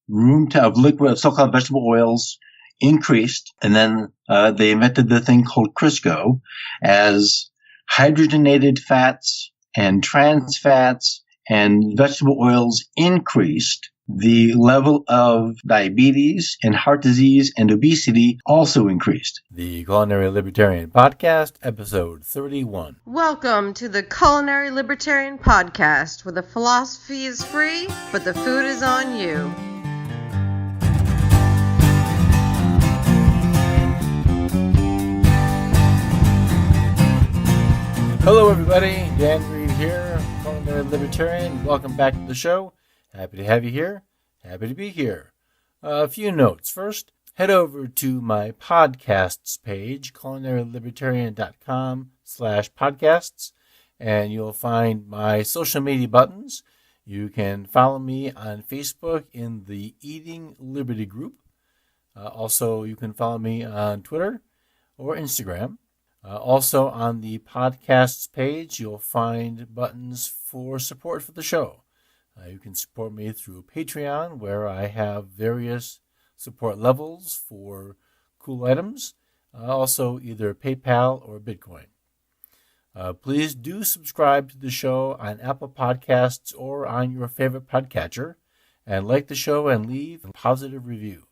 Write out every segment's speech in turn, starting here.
of liquid, so-called vegetable oils increased, and then they invented the thing called Crisco. As hydrogenated fats and trans fats and vegetable oils increased, the level of diabetes and heart disease and obesity also increased. The Culinary Libertarian Podcast, episode 31. Welcome to the Culinary Libertarian Podcast, where the philosophy is free, but the food is on you. Hello everybody, Dan Reed here, Culinary Libertarian. Welcome back to the show. Happy to have you here. Happy to be here. A few notes. First, head over to my podcasts page, culinarylibertarian.com/podcasts, and you'll find my social media buttons. You can follow me on Facebook in the Eating Liberty group. Also, you can follow me on Twitter or Instagram. Also, on the podcasts page, you'll find buttons for support for the show. You can support me through Patreon, where I have various support levels for cool items. Also, either PayPal or Bitcoin. Please do subscribe to the show on Apple Podcasts or on your favorite podcatcher, and like the show and leave a positive review.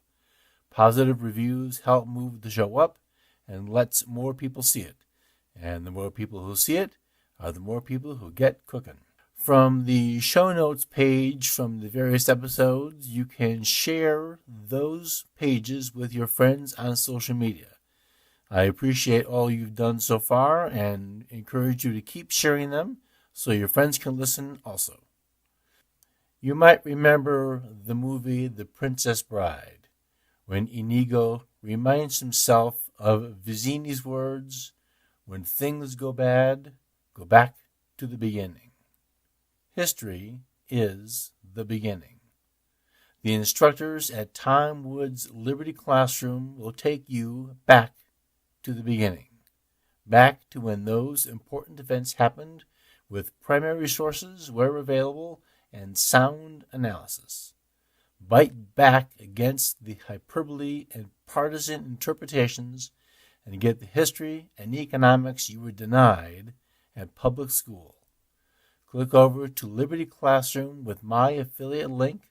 Positive reviews help move the show up and lets more people see it. And the more people who see it are the more people who get cooking. From the show notes page from the various episodes, you can share those pages with your friends on social media. I appreciate all you've done so far and encourage you to keep sharing them so your friends can listen also. You might remember the movie The Princess Bride, when Inigo reminds himself of Vizzini's words, "When things go bad, go back to the beginning." History is the beginning. The instructors at Tom Wood's Liberty Classroom will take you back to the beginning, back to when those important events happened, with primary sources where available and sound analysis. Bite back against the hyperbole and partisan interpretations and get the history and economics you were denied at public school. Click over to Liberty Classroom with my affiliate link,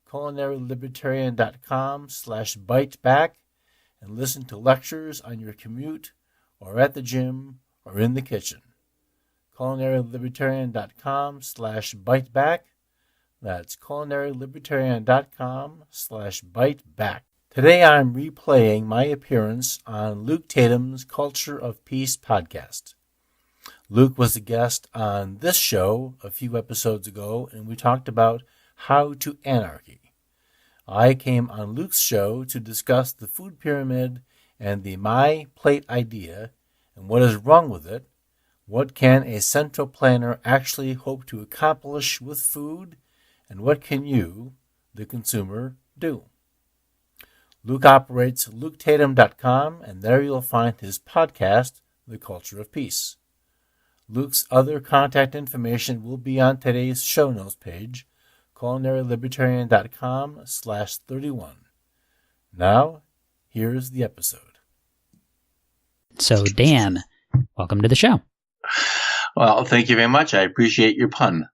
culinarylibertarian.com/biteback, and listen to lectures on your commute or at the gym or in the kitchen. culinarylibertarian.com/biteback. That's culinarylibertarian.com/biteback. Today I'm replaying my appearance on Luke Tatum's Culture of Peace podcast. Luke was a guest on this show a few episodes ago, and we talked about how to anarchy. I came on Luke's show to discuss the food pyramid and the My Plate idea and what is wrong with it. What can a central planner actually hope to accomplish with food, and what can you, the consumer, do? Luke operates LukeTatum.com, and there you'll find his podcast, The Culture of Peace. Luke's other contact information will be on today's show notes page, culinarylibertarian.com/31. Now, here's the episode. So, Dan, welcome to the show. Well, thank you very much. I appreciate your pun.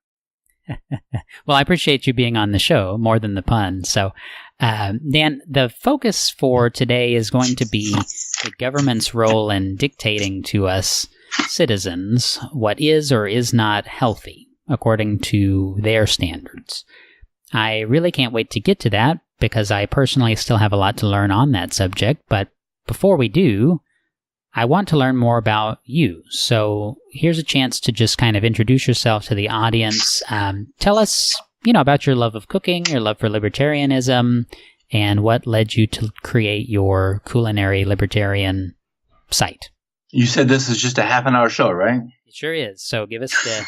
Well, I appreciate you being on the show more than the pun. So, Dan, the focus for today is going to be the government's role in dictating to us citizens what is or is not healthy according to their standards. I really can't wait to get to that because I personally still have a lot to learn on that subject. But before we do, I want to learn more about you. So here's a chance to just kind of introduce yourself to the audience. Tell us, about your love of cooking, your love for libertarianism, and what led you to create your Culinary Libertarian site. You said this is just a half-an-hour show, right? It sure is. So give us the,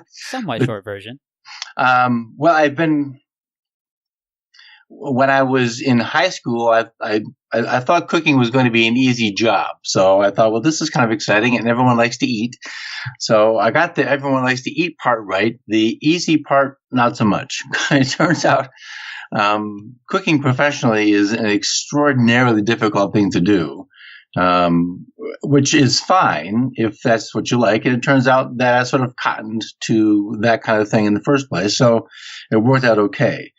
somewhat short version. When I was in high school, I thought cooking was going to be an easy job. So I thought, well, this is kind of exciting, and everyone likes to eat. So I got the everyone likes to eat part right. The easy part, not so much. It turns out cooking professionally is an extraordinarily difficult thing to do, which is fine if that's what you like. And it turns out that I sort of cottoned to that kind of thing in the first place, so it worked out okay.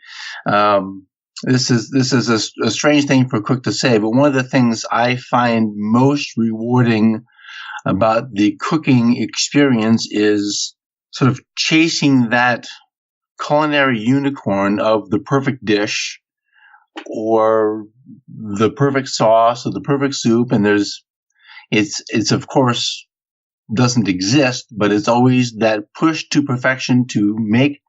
This is a strange thing for a cook to say, but one of the things I find most rewarding about the cooking experience is sort of chasing that culinary unicorn of the perfect dish or the perfect sauce or the perfect soup. And it's of course doesn't exist, but it's always that push to perfection to make,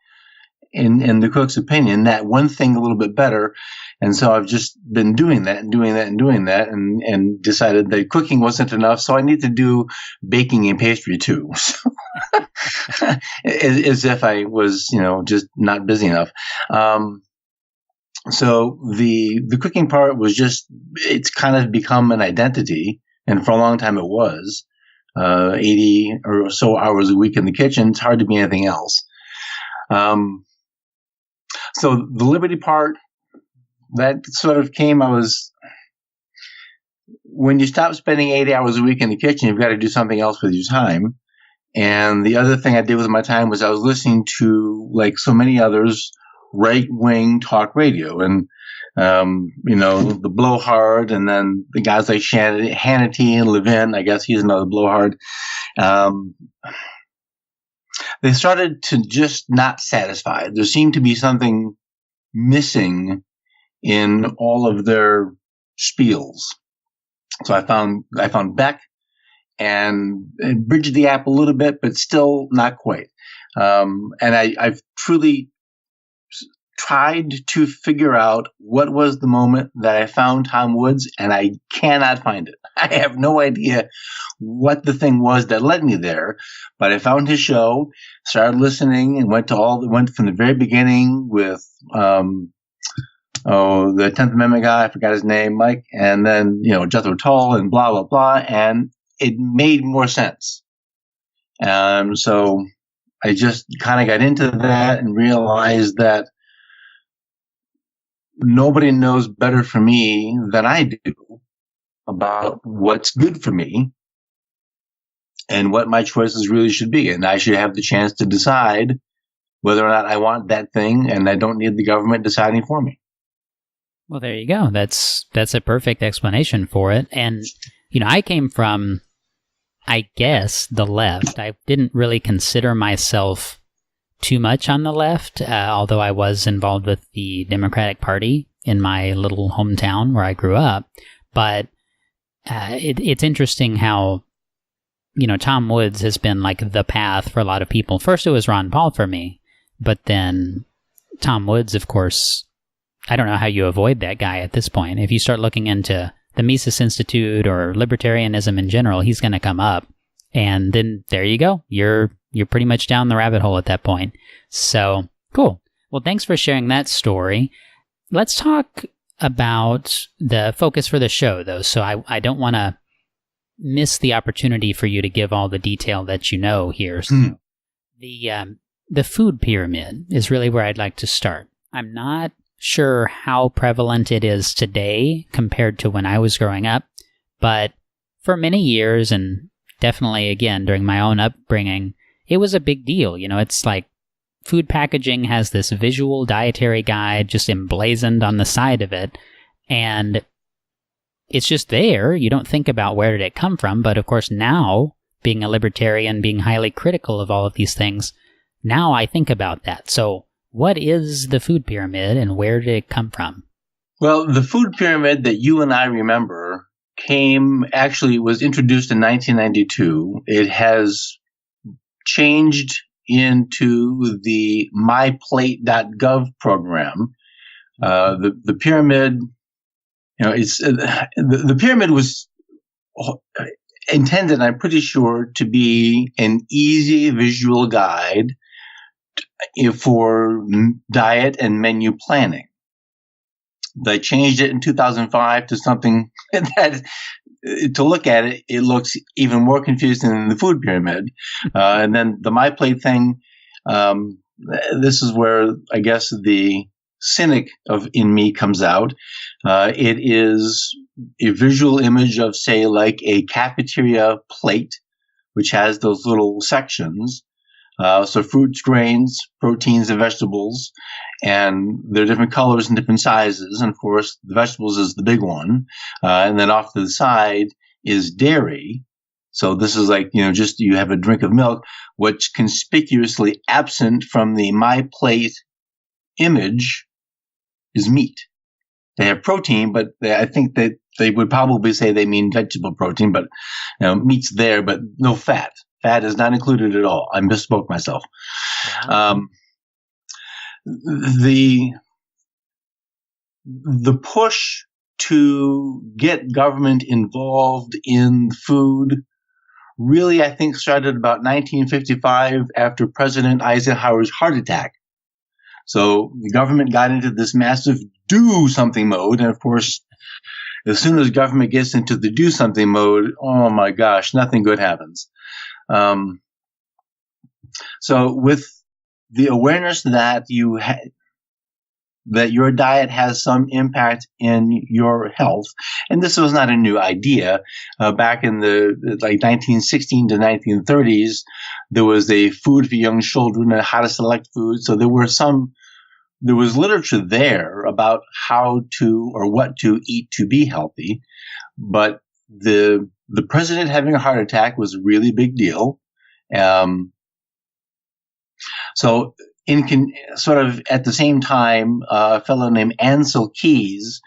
in the cook's opinion, that one thing a little bit better. And so I've just been doing that and decided that cooking wasn't enough. So I need to do baking and pastry too. As if I was, just not busy enough. So the cooking part was just, it's kind of become an identity. And for a long time it was, 80 or so hours a week in the kitchen. It's hard to be anything else. So the Liberty part, that sort of came, when you stop spending 80 hours a week in the kitchen, you've got to do something else with your time. And the other thing I did with my time was I was listening to, like so many others, right-wing talk radio. And, the blowhard, and then the guys like Hannity and Levin, I guess he's another blowhard. They started to just not satisfy. There seemed to be something missing in all of their spiels. So I found Beck and bridged the gap a little bit, but still not quite. And I've truly tried to figure out what was the moment that I found Tom Woods, and I cannot find it. I have no idea what the thing was that led me there, but I found his show, started listening, and went from the very beginning with the 10th Amendment guy, I forgot his name, Mike, and then Jethro Tull and blah blah blah, and it made more sense. So I just kind of got into that and realized that nobody knows better for me than I do about what's good for me and what my choices really should be. And I should have the chance to decide whether or not I want that thing, and I don't need the government deciding for me. Well, there you go. That's a perfect explanation for it. And, I came from, I guess, the left. I didn't really consider myself too much on the left, although I was involved with the Democratic Party in my little hometown where I grew up. But it's interesting how, Tom Woods has been like the path for a lot of people. First it was Ron Paul for me, but then Tom Woods, of course, I don't know how you avoid that guy at this point. If you start looking into the Mises Institute or libertarianism in general, he's going to come up. And then there you go. You're pretty much down the rabbit hole at that point. So, cool. Well, thanks for sharing that story. Let's talk about the focus for the show, though. So I don't want to miss the opportunity for you to give all the detail that you know here. So the food pyramid is really where I'd like to start. I'm not sure how prevalent it is today compared to when I was growing up, but for many years, and definitely again during my own upbringing, it was a big deal. It's like food packaging has this visual dietary guide just emblazoned on the side of it, and it's just there. You don't think about where did it come from, but of course now, being a libertarian, being highly critical of all of these things, now I think about that. So what is the food pyramid and where did it come from? Well, the food pyramid that you and I remember was introduced in 1992. It has changed into the myplate.gov program. The pyramid, the pyramid was intended, I'm pretty sure, to be an easy visual guide for diet and menu planning. They changed it in 2005 to something that, to look at it, it looks even more confusing than the food pyramid. And then the My Plate thing, this is where I guess the cynic in me comes out. It is a visual image of, say, like a cafeteria plate, which has those little sections. So fruits, grains, proteins, and vegetables, and they're different colors and different sizes. And of course, the vegetables is the big one. And then off to the side is dairy. So this is like, just you have a drink of milk. What's conspicuously absent from the My Plate image is meat. They have protein, but I think that they would probably say they mean vegetable protein, but meat's there, but no fat. Fat is not included at all. I misspoke myself. Wow. The push to get government involved in food really, I think, started about 1955 after President Eisenhower's heart attack. So the government got into this massive do something mode. And of course, as soon as government gets into the do something mode, oh my gosh, nothing good happens. So with the awareness that that your diet has some impact in your health, and this was not a new idea. Back in the 1916 to 1930s, there was a Food for Young Children and How to Select Food. So there was literature there about how to or what to eat to be healthy, but the president having a heart attack was a really big deal. So sort of at the same time, a fellow named Ansel Keys,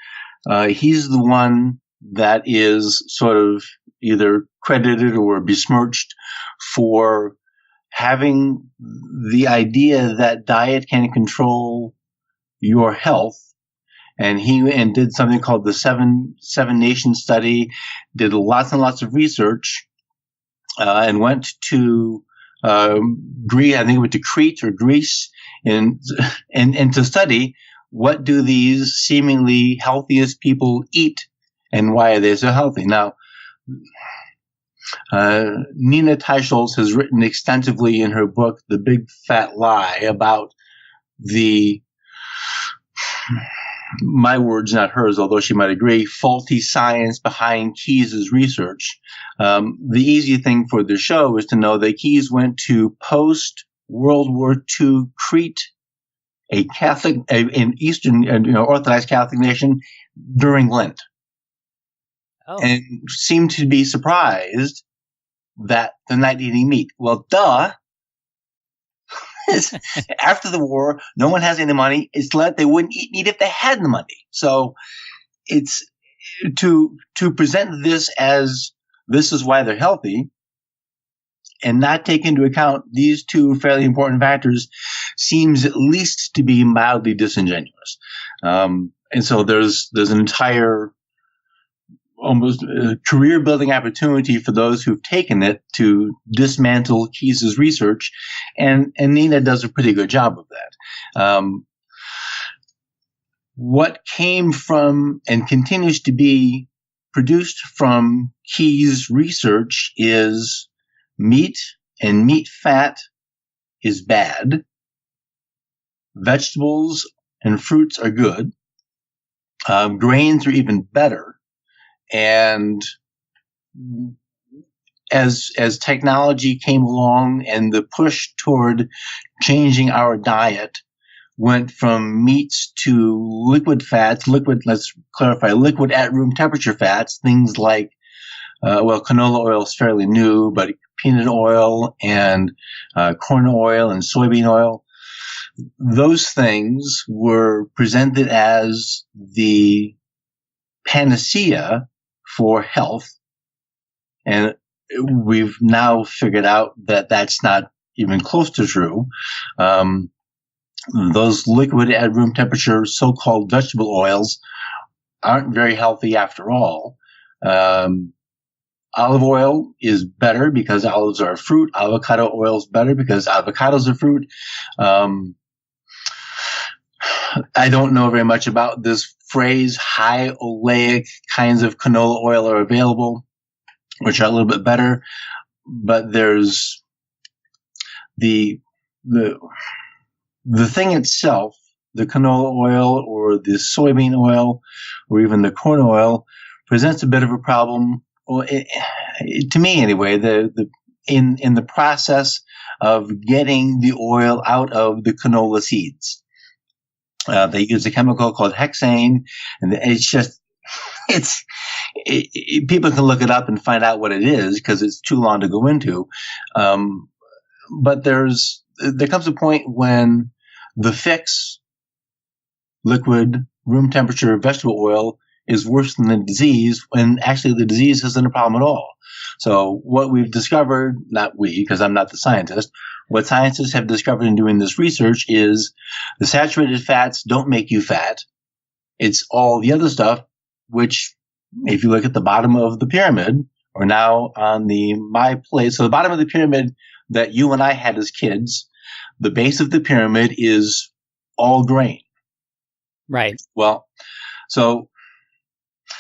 he's the one that is sort of either credited or besmirched for having the idea that diet can control your health. And he did something called the Seven Nation Study, did lots and lots of research, and went to Greece. I think it went to Crete or Greece, and to study what do these seemingly healthiest people eat, and why are they so healthy. Now, Nina Teicholz has written extensively in her book, The Big Fat Lie, about my words, not hers, although she might agree, faulty science behind Keyes' research. The easy thing for the show is to know that Keyes went to post-World War II Crete, an Eastern, Orthodox Catholic nation, during Lent. Oh. And seemed to be surprised that they're not eating meat. Well, duh. After the war, no one has any money. It's Lent. They wouldn't eat meat if they had the money. So it's to present this as this is why they're healthy and not take into account these two fairly important factors seems at least to be mildly disingenuous. And so there's an entire almost career building opportunity for those who've taken it to dismantle Keyes' research. And Nina does a pretty good job of that. What came from and continues to be produced from Keyes' research is meat, and meat fat is bad. Vegetables and fruits are good. Grains are even better. And as technology came along and the push toward changing our diet went from meats to liquid fats, let's clarify, liquid at room temperature fats, things like, canola oil is fairly new, but peanut oil and corn oil and soybean oil, those things were presented as the panacea for health. And we've now figured out that that's not even close to true. Those liquid at room temperature so-called vegetable oils aren't very healthy after all. Olive oil is better because olives are a fruit. Avocado oil is better because avocados are fruit. I don't know very much about this phrase. High oleic kinds of canola oil are available, which are a little bit better. But there's the thing itself, the canola oil or the soybean oil or even the corn oil presents a bit of a problem. Well, to me anyway, in the process of getting the oil out of the canola seeds. They use a chemical called hexane, and people can look it up and find out what it is because it's too long to go into. But there comes a point when the fix, liquid, room temperature vegetable oil, is worse than the disease, when actually the disease isn't a problem at all. So what we've discovered, not we, because I'm not the scientist, what scientists have discovered in doing this research is the saturated fats don't make you fat. It's all the other stuff, which if you look at the bottom of the pyramid, or now on my plate, so the bottom of the pyramid that you and I had as kids, the base of the pyramid is all grain. Right. Well, so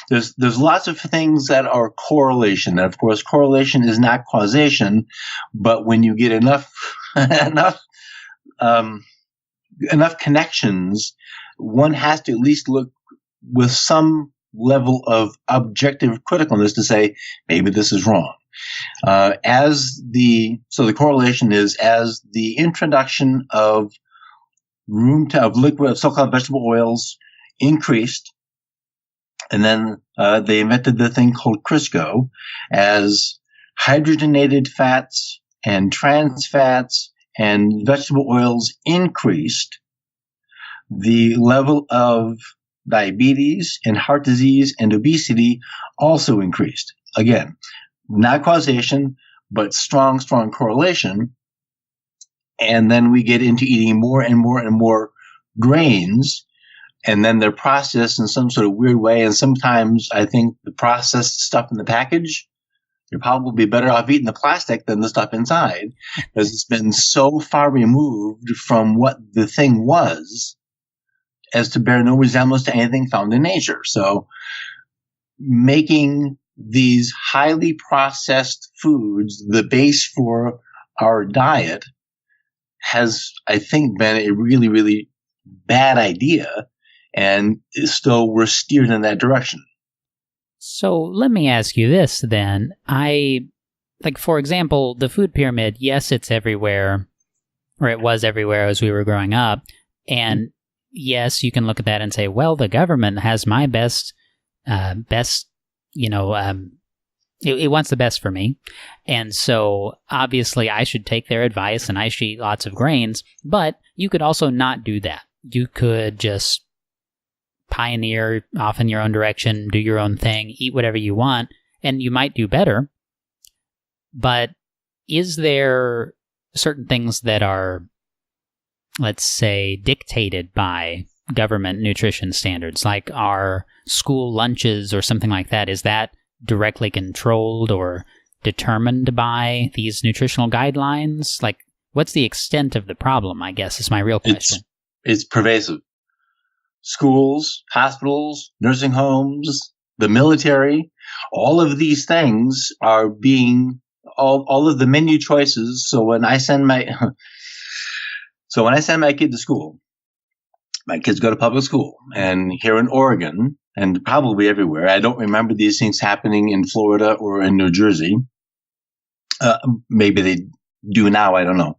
there's lots of things that are correlation. And of course, correlation is not causation, but when you get enough connections, one has to at least look with some level of objective criticalness to say maybe this is wrong. So the correlation is as the introduction of liquid so-called vegetable oils increased. And then they invented the thing called Crisco as hydrogenated fats and trans fats and vegetable oils increased. The level of diabetes and heart disease and obesity also increased. Again, not causation, but strong correlation. And then we get into eating more and more and more grains. And then they're processed in some sort of weird way. And sometimes I think the processed stuff in the package, you're probably better off eating the plastic than the stuff inside because it's been so far removed from what the thing was as to bear no resemblance to anything found in nature. So making these highly processed foods the base for our diet has, I think, been a really, really bad idea. And still we're steered in that direction. So let me ask you this then. For example, the food pyramid, yes, it's everywhere, or it was everywhere as we were growing up. And yes, you can look at that and say, well, the government has my best, it wants the best for me. And so obviously I should take their advice and I should eat lots of grains. But you could also not do that. You could just pioneer off in your own direction, do your own thing, eat whatever you want, and you might do better. But is there certain things that are, let's say, dictated by government nutrition standards, like our school lunches or something like that? Is that directly controlled or determined by these nutritional guidelines? Like, what's the extent of the problem, I guess, is my real question. It's pervasive. Schools, hospitals, nursing homes, the military, all of these things are being all of the menu choices. So when I send my kid to school, my kids go to public school, and here in Oregon and probably everywhere, I don't remember these things happening in Florida or in New Jersey. Maybe they do now, I don't know.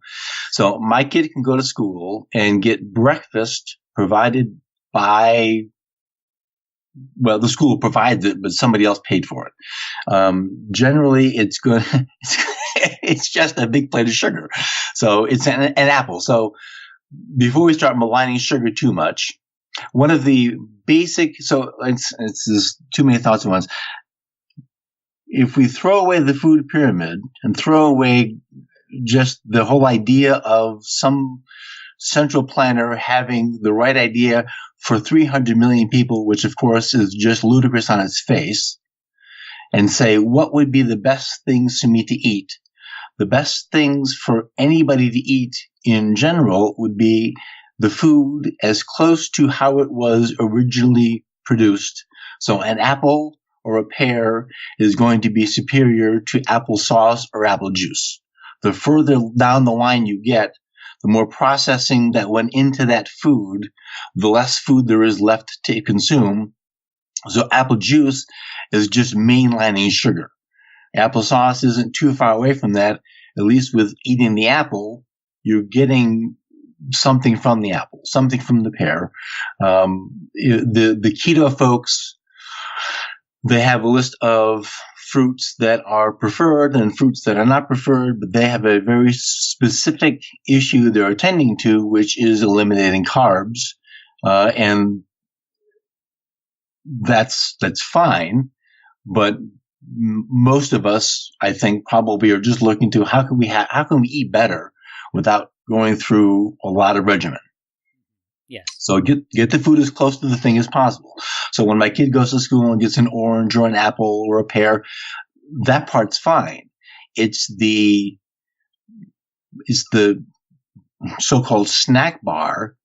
So my kid can go to school and get breakfast provided by, well, the school provides it, but somebody else paid for it. Generally, it's good. It's just a big plate of sugar. So it's an apple. So before we start maligning sugar too much, one of the basic, so it's just too many thoughts at once. If we throw away the food pyramid and throw away just the whole idea of some central planner having the right idea for 300 million people, which of course is just ludicrous on its face, and say, what would be the best things for me to eat? The best things for anybody to eat in general would be the food as close to how it was originally produced. So an apple or a pear is going to be superior to applesauce or apple juice. The further down the line you get, the more processing that went into that food, the less food there is left to consume. So apple juice is just mainlining sugar. Applesauce isn't too far away from that. At least with eating the apple, you're getting something from the apple, something from the pear. The keto folks, they have a list of fruits that are preferred and fruits that are not preferred, but they have a very specific issue they're attending to, which is eliminating carbs. And that's fine. But most of us, I think, probably are just looking to how can we eat better without going through a lot of regimen. Yes. So get the food as close to the thing as possible. So when my kid goes to school and gets an orange or an apple or a pear, that part's fine. It's the so-called snack bar,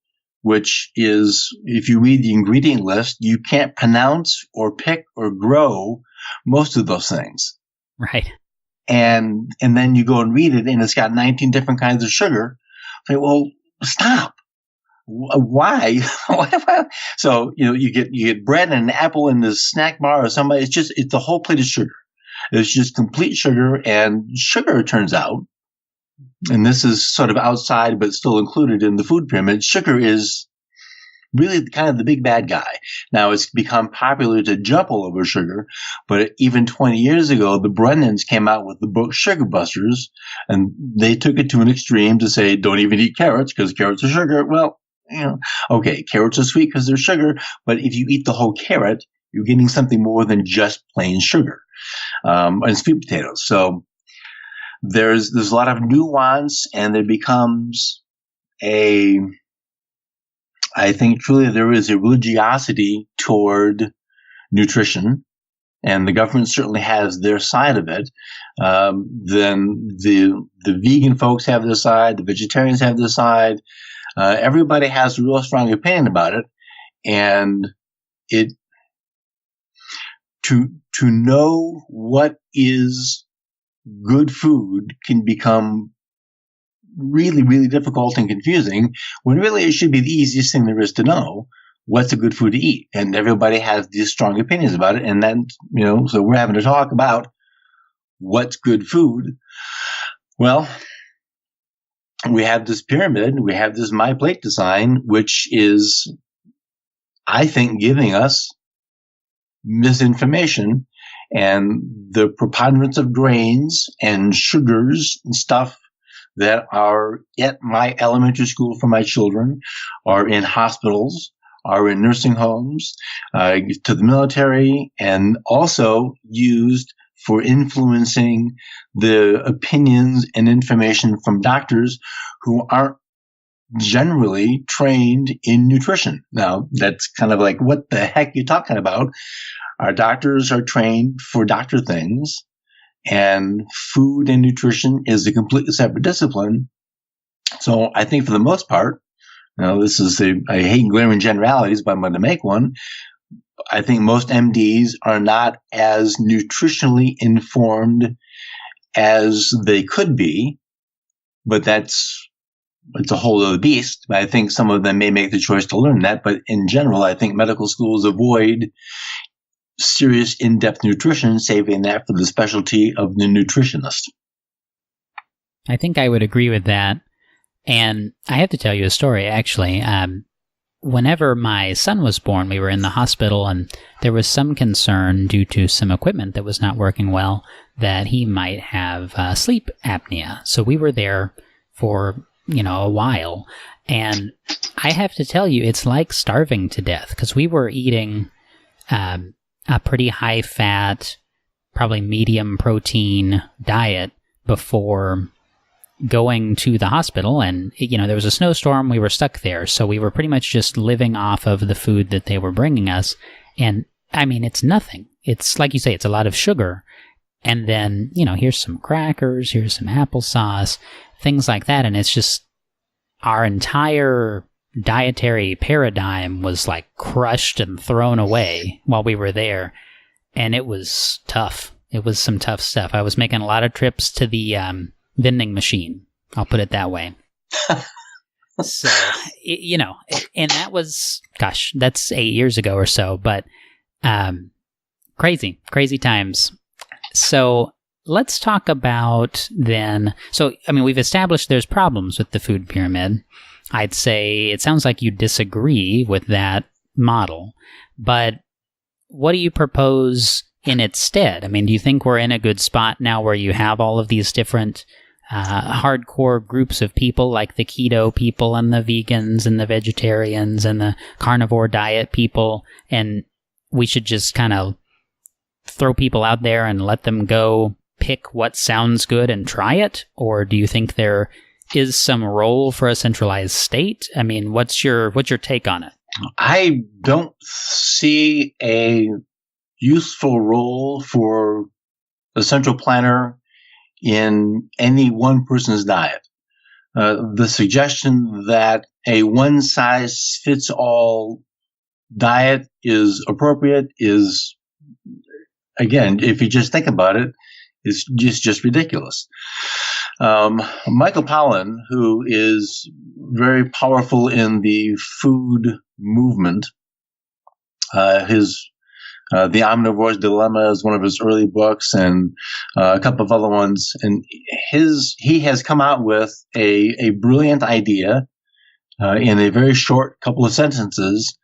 which is, if you read the ingredient list, you can't pronounce or pick or grow most of those things. Right. And then you go and read it, and it's got 19 different kinds of sugar. Say, well, stop. Why? So, you get bread and an apple in this snack bar or somebody. It's the whole plate of sugar. It's just complete sugar, and sugar, it turns out, and this is sort of outside but still included in the food pyramid, sugar is really kind of the big bad guy. Now, it's become popular to jump all over sugar, but even 20 years ago, the Brennans came out with the book Sugar Busters, and they took it to an extreme to say, don't even eat carrots because carrots are sugar. Well, okay, carrots are sweet because they're sugar, but if you eat the whole carrot, you're getting something more than just plain sugar, and sweet potatoes. So there's a lot of nuance, and there becomes I think truly there is a religiosity toward nutrition, and the government certainly has their side of it. Then the vegan folks have their side, the vegetarians have their side. Everybody has a real strong opinion about it, and to know what is good food can become really, really difficult and confusing, when really it should be the easiest thing there is to know what's a good food to eat. And everybody has these strong opinions about it. And then, so we're having to talk about what's good food. Well, we have this pyramid, we have this My Plate design, which is, I think, giving us misinformation, and the preponderance of grains and sugars and stuff that are at my elementary school for my children, are in hospitals, are in nursing homes, to the military, and also used for influencing the opinions and information from doctors who aren't generally trained in nutrition. Now, that's kind of like, what the heck are you talking about? Our doctors are trained for doctor things, and food and nutrition is a completely separate discipline. So I think for the most part, this is I hate glaring generalities, but I'm going to make one. I think most MDs are not as nutritionally informed as they could be, but it's a whole other beast. I think some of them may make the choice to learn that, but in general, I think medical schools avoid serious in-depth nutrition, saving that for the specialty of the nutritionist. I think I would agree with that. And I have to tell you a story, actually. Whenever my son was born, we were in the hospital, and there was some concern due to some equipment that was not working well that he might have sleep apnea. So we were there for, a while. And I have to tell you, it's like starving to death, because we were eating a pretty high-fat, probably medium protein diet before going to the hospital. And, there was a snowstorm. We were stuck there. So we were pretty much just living off of the food that they were bringing us. And, it's nothing. It's, like you say, it's a lot of sugar. And then, here's some crackers, here's some applesauce, things like that. And it's just our entire dietary paradigm was like crushed and thrown away while we were there. And it was tough. It was some tough stuff. I was making a lot of trips to the vending machine. I'll put it that way. So, and that was, gosh, that's 8 years ago or so, but crazy times. So let's talk about then. So, I mean, we've established there's problems with the food pyramid. I'd say it sounds like you disagree with that model, but what do you propose in its stead? I mean, do you think we're in a good spot now where you have all of these different hardcore groups of people, like the keto people and the vegans and the vegetarians and the carnivore diet people, and we should just kind of throw people out there and let them go pick what sounds good and try it? Or do you think there is some role for a centralized state? I mean, what's your take on it? I don't see a useful role for a central planner in any one person's diet. The suggestion that a one-size-fits-all diet is appropriate is, again, if you just think about it, is just ridiculous. Michael Pollan, who is very powerful in the food movement, The Omnivore's Dilemma is one of his early books, and a couple of other ones. And he has come out with a brilliant idea in a very short couple of sentences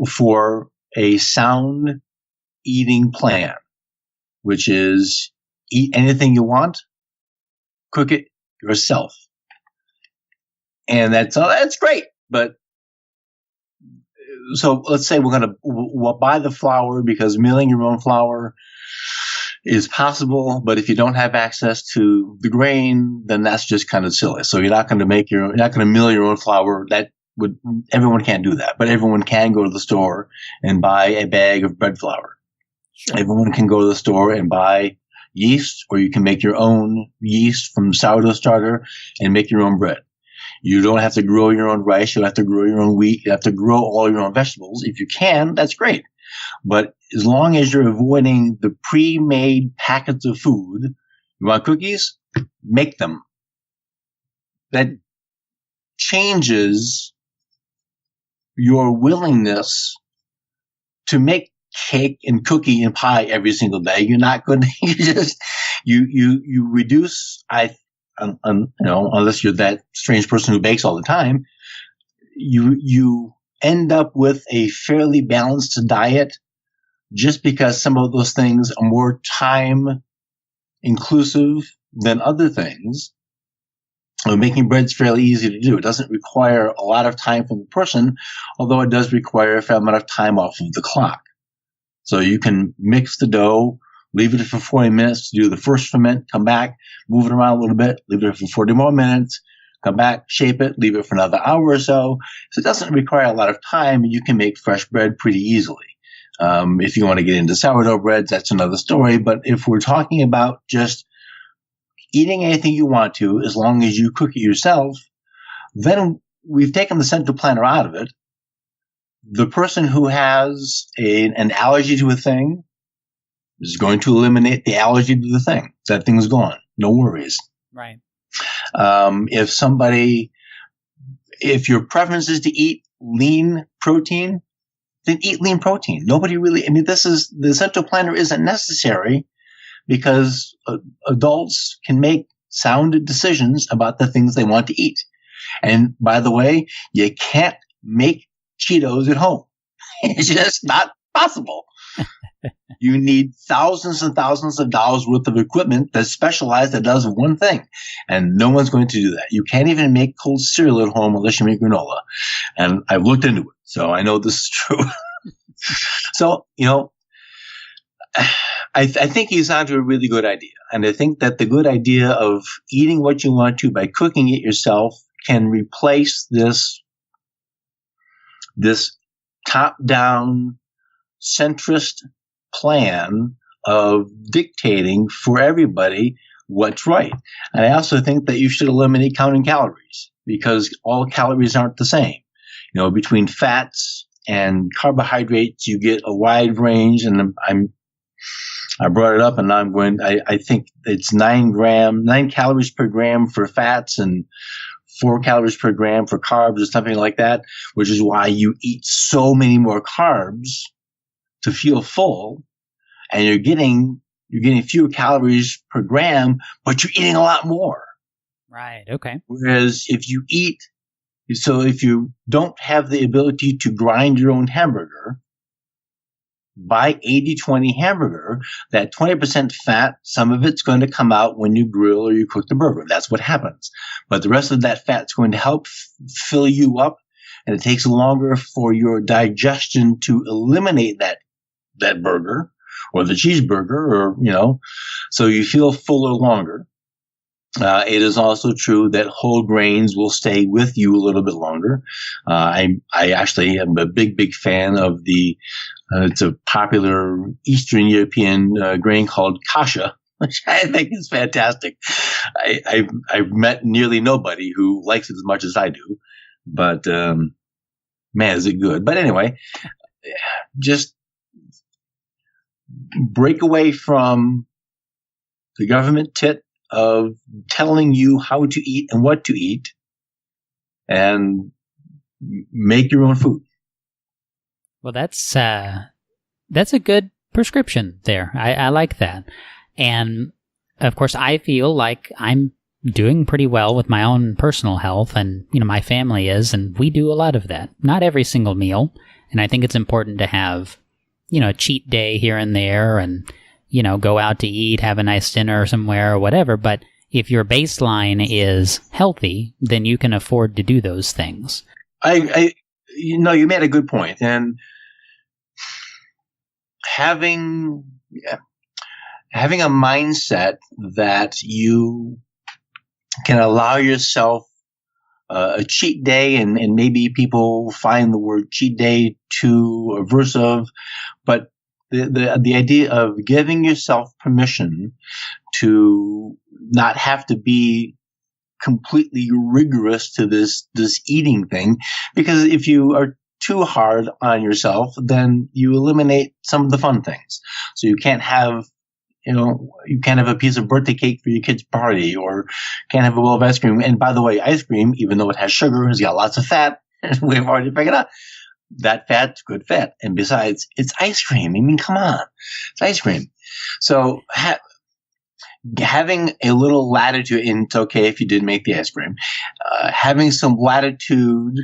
for a sound eating plan, which is eat anything you want, cook it yourself. And that's great. But so let's say we'll buy the flour, because milling your own flour is possible. But if you don't have access to the grain, then that's just kind of silly. So you're not going to mill your own flour. Everyone can't do that, but everyone can go to the store and buy a bag of bread flour. Sure. Everyone can go to the store and buy yeast, or you can make your own yeast from sourdough starter and make your own bread. You don't have to grow your own rice. You don't have to grow your own wheat. You have to grow all your own vegetables. If you can, that's great. But as long as you're avoiding the pre-made packets of food, you want cookies? Make them. That changes your willingness to make cake and cookie and pie every single day. You're not going to, you reduce, unless you're that strange person who bakes all the time, you end up with a fairly balanced diet, just because some of those things are more time inclusive than other things. Making bread's fairly easy to do. It doesn't require a lot of time from the person, although it does require a fair amount of time off of the clock. So you can mix the dough, leave it for 40 minutes to do the first ferment, come back, move it around a little bit, leave it for 40 more minutes, come back, shape it, leave it for another hour or so. So it doesn't require a lot of time, and you can make fresh bread pretty easily. If you want to get into sourdough breads, that's another story. But if we're talking about just eating anything you want to, as long as you cook it yourself, then we've taken the central planner out of it. The person who has an allergy to a thing is going to eliminate the allergy to the thing. That thing's gone. No worries. Right. If your preference is to eat lean protein, then eat lean protein. The central planner isn't necessary, because adults can make sound decisions about the things they want to eat. And by the way, you can't make Cheetos at home. It's just not possible. You need thousands and thousands of dollars worth of equipment that's specialized that does one thing. And no one's going to do that. You can't even make cold cereal at home unless you make granola. And I've looked into it, so I know this is true. So, I think he's onto a really good idea. And I think that the good idea of eating what you want to by cooking it yourself can replace this top-down centrist plan of dictating for everybody what's right. And I also think that you should eliminate counting calories, because all calories aren't the same. Between fats and carbohydrates, you get a wide range, and I brought it up, and now I think it's 9 calories per gram for fats and 4 calories per gram for carbs or something like that, which is why you eat so many more carbs to feel full, and you're getting fewer calories per gram, but you're eating a lot more. Right. Okay. Whereas if you don't have the ability to grind your own hamburger, buy 80-20 hamburger, that 20% fat, some of it's going to come out when you grill or you cook the burger. That's what happens. But the rest of that fat's going to help fill you up, and it takes longer for your digestion to eliminate that burger or the cheeseburger, or, so you feel fuller longer. It is also true that whole grains will stay with you a little bit longer. I actually am a big fan of it's a popular Eastern European grain called kasha, which I think is fantastic. I've met nearly nobody who likes it as much as I do, but man, is it good. But anyway, just break away from the government tit of telling you how to eat and what to eat, and make your own food. Well, that's a good prescription there. I like that. And of course, I feel like I'm doing pretty well with my own personal health, and my family is, and we do a lot of that. Not every single meal, and I think it's important to have a cheat day here and there, and go out to eat, have a nice dinner somewhere or whatever. But if your baseline is healthy, then you can afford to do those things. You made a good point. And having a mindset that you can allow yourself a cheat day, and maybe people find the word cheat day too aversive, but the idea of giving yourself permission to not have to be completely rigorous to this eating thing, because if you are too hard on yourself, then you eliminate some of the fun things. So you can't have a piece of birthday cake for your kid's party, or can't have a bowl of ice cream. And by the way, ice cream, even though it has sugar, has got lots of fat, we've already figured out that fat's good fat. And besides, it's ice cream. I mean, come on. It's ice cream. So having a little latitude, and it's okay if you did make the ice cream, having some latitude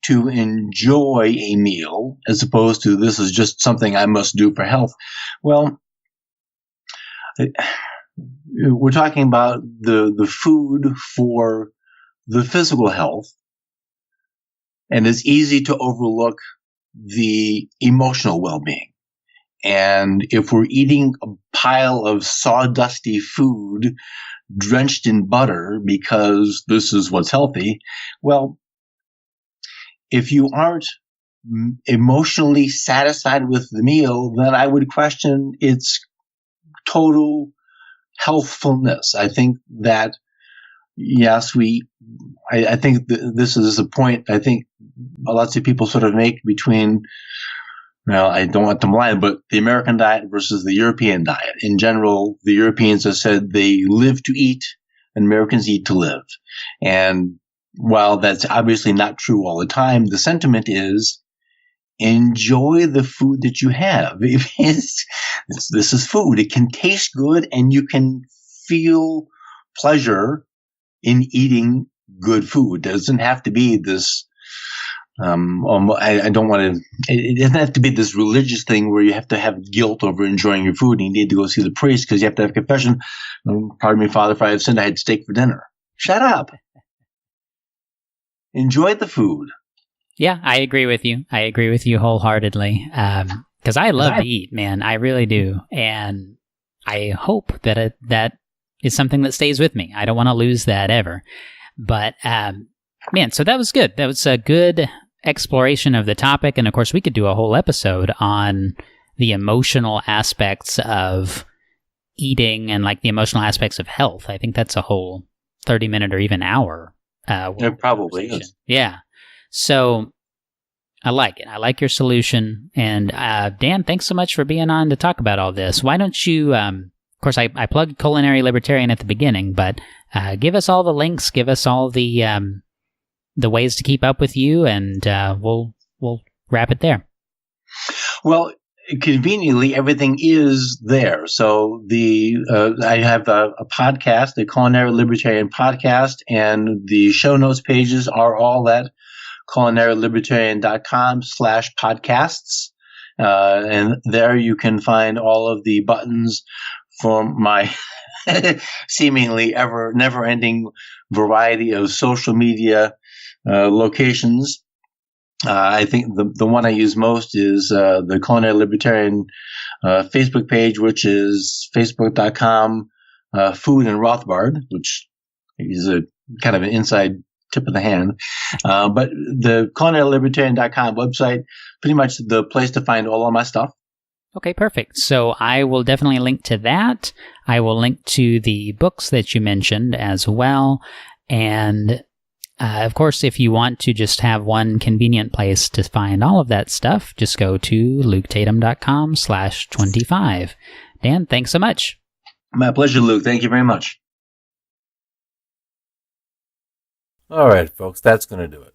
to enjoy a meal, as opposed to this is just something I must do for health. Well, we're talking about the food for the physical health, and it's easy to overlook the emotional well-being. And if we're eating a pile of sawdusty food drenched in butter because this is what's healthy, well, if you aren't emotionally satisfied with the meal, then I would question its total healthfulness. I think that, yes, I think this is a point I think lots of people sort of make between, well, I don't want them lying, but the American diet versus the European diet. In general, the Europeans have said they live to eat and Americans eat to live. And while that's obviously not true all the time, the sentiment is enjoy the food that you have. This is food. It can taste good, and you can feel pleasure in eating good food. It doesn't have to be this I don't want to. It doesn't have to be this religious thing where you have to have guilt over enjoying your food, and you need to go see the priest because you have to have confession. Pardon me, Father, if I have sinned, I had steak for dinner. Shut up. Enjoy the food. Yeah, I agree with you. I agree with you wholeheartedly. Because I love to eat, man. I really do, and I hope that that is something that stays with me. I don't want to lose that ever. But man, so that was good. That was a good exploration of the topic. And of course, we could do a whole episode on the emotional aspects of eating and like the emotional aspects of health. I think that's a whole 30-minute or even hour. It probably is. Yeah. So I like it. I like your solution. And Dan, thanks so much for being on to talk about all this. Why don't you, of course, I plugged Culinary Libertarian at the beginning, but give us all the links, give us all the the ways to keep up with you, and we'll wrap it there. Well, conveniently, everything is there. So I have a podcast, the Culinary Libertarian podcast, and the show notes pages are all at culinarylibertarian.com/podcasts. And there you can find all of the buttons for my seemingly never-ending variety of social media locations. I think the one I use most is the Culinary Libertarian Facebook page, which is facebook.com Food and Rothbard, which is a kind of an inside tip of the hand. But the culinarylibertarian.com website, pretty much the place to find all of my stuff. Okay, perfect. So I will definitely link to that. I will link to the books that you mentioned as well. And of course, if you want to just have one convenient place to find all of that stuff, just go to luketatum.com/25. Dan, thanks so much. My pleasure, Luke. Thank you very much. All right, folks, that's going to do it.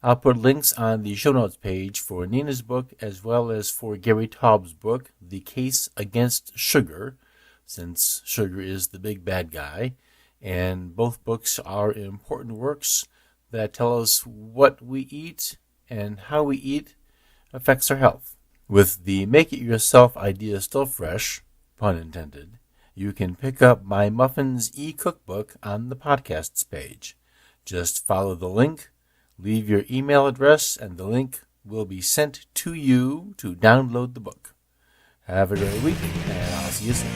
I'll put links on the show notes page for Nina's book as well as for Gary Taub's book, The Case Against Sugar, since sugar is the big bad guy. And both books are important works that tell us what we eat and how we eat affects our health. With the Make It Yourself idea still fresh, pun intended, you can pick up my Muffins e-cookbook on the podcasts page. Just follow the link, leave your email address, and the link will be sent to you to download the book. Have a great week, and I'll see you soon.